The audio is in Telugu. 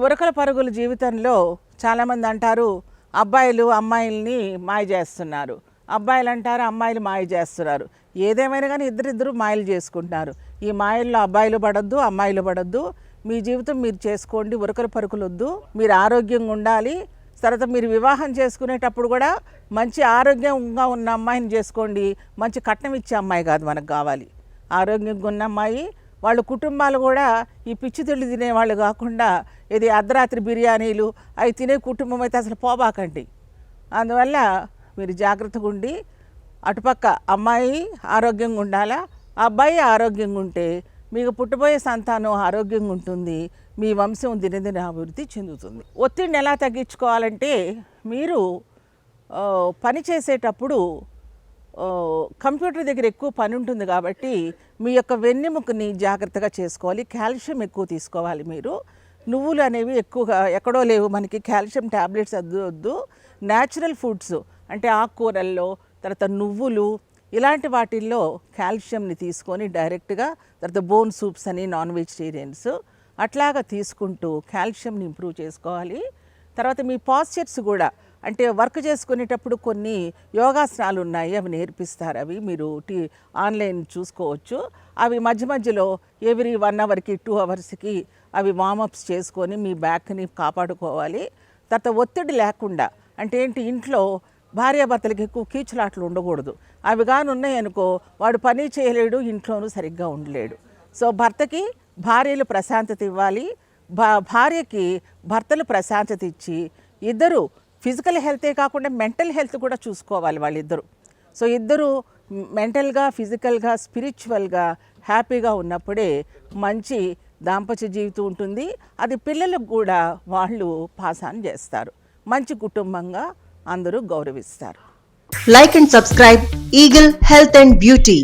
ఉరకల పరుగుల జీవితంలో చాలామంది అంటారు అబ్బాయిలు అమ్మాయిల్ని మాయ చేస్తున్నారు, అబ్బాయిలు అంటారు అమ్మాయిలు మాయ చేస్తున్నారు. ఏదేమైనా కానీ ఇద్దరిద్దరు మాయలు చేసుకుంటున్నారు. ఈ మాయల్లో అబ్బాయిలు పడద్దు, అమ్మాయిలు పడద్దు. మీ జీవితం మీరు చేసుకోండి, ఉరకల పరుగులు వద్దు. మీరు ఆరోగ్యంగా ఉండాలి. తర్వాత మీరు వివాహం చేసుకునేటప్పుడు కూడా మంచి ఆరోగ్యంగా ఉన్న అమ్మాయిని చేసుకోండి. మంచి కట్నం ఇచ్చే అమ్మాయి కాదు మనకు కావాలి, ఆరోగ్యంగా ఉన్న అమ్మాయి. వాళ్ళ కుటుంబాలు కూడా ఈ పిచ్చి తిళ్ళు తినేవాళ్ళు కాకుండా ఇది అర్ధరాత్రి బిర్యానీలు అవి తినే కుటుంబం అయితే అసలు పోబాకండి. అందువల్ల మీరు జాగ్రత్తగా ఉండి, అటుపక్క అమ్మాయి ఆరోగ్యంగా ఉండాలా, అబ్బాయి ఆరోగ్యంగా ఉంటే మీకు పుట్టబోయే సంతానం ఆరోగ్యంగా ఉంటుంది, మీ వంశం దినదిన అభివృద్ధి చెందుతుంది. ఒత్తిడిని ఎలా తగ్గించుకోవాలంటే మీరు పని చేసేటప్పుడు కంప్యూటర్ దగ్గర ఎక్కువ పని ఉంటుంది కాబట్టి మీ యొక్క వెన్నెముకని జాగ్రత్తగా చేసుకోవాలి. కాల్షియం ఎక్కువ తీసుకోవాలి. మీరు నువ్వులు అనేవి ఎక్కువగా ఎక్కడో లేవు మనకి, కాల్షియం ట్యాబ్లెట్స్ వద్దు. న్యాచురల్ ఫుడ్స్ అంటే ఆకుకూరల్లో, తర్వాత నువ్వులు ఇలాంటి వాటిల్లో కాల్షియంని తీసుకొని డైరెక్ట్గా, తర్వాత బోన్ సూప్స్ అని నాన్ వెజిటేరియన్స్ అట్లాగా తీసుకుంటూ కాల్షియంని ఇంప్రూవ్ చేసుకోవాలి. తర్వాత మీ పాస్చర్స్ కూడా, అంటే వర్క్ చేసుకునేటప్పుడు కొన్ని యోగాసనాలు ఉన్నాయి, అవి నేర్పిస్తారు. అవి మీరు ఆన్లైన్ చూసుకోవచ్చు. అవి మధ్య మధ్యలో ఎవ్రీ 1 అవర్కి 2 అవర్స్కి అవి వార్మప్స్ చేసుకొని మీ బ్యాక్ని కాపాడుకోవాలి. తర్వాత ఒత్తిడి లేకుండా, అంటే ఏంటి, ఇంట్లో భార్యాభర్తలకి ఎక్కువ కీచులాట్లు ఉండకూడదు. అవి కానీ ఉన్నాయనుకో వాడు పని చేయలేడు, ఇంట్లోనూ సరిగ్గా ఉండలేడు. సో భర్తకి భార్యలు ప్రశాంతత ఇవ్వాలి, భార్యకి భర్తలు ప్రశాంతత ఇచ్చి ఇద్దరు ఫిజికల్ హెల్తే కాకుండా మెంటల్ హెల్త్ కూడా చూసుకోవాలి వాళ్ళిద్దరు. సో ఇద్దరు మెంటల్గా, ఫిజికల్గా, స్పిరిచువల్గా హ్యాపీగా ఉన్నప్పుడే మంచి దాంపత్య జీవితం ఉంటుంది. అది పిల్లలకు కూడా వాళ్ళు పాస్ ఆన్ చేస్తారు. మంచి కుటుంబంగా అందరూ గౌరవిస్తారు. Like and subscribe Eagle Health and Beauty.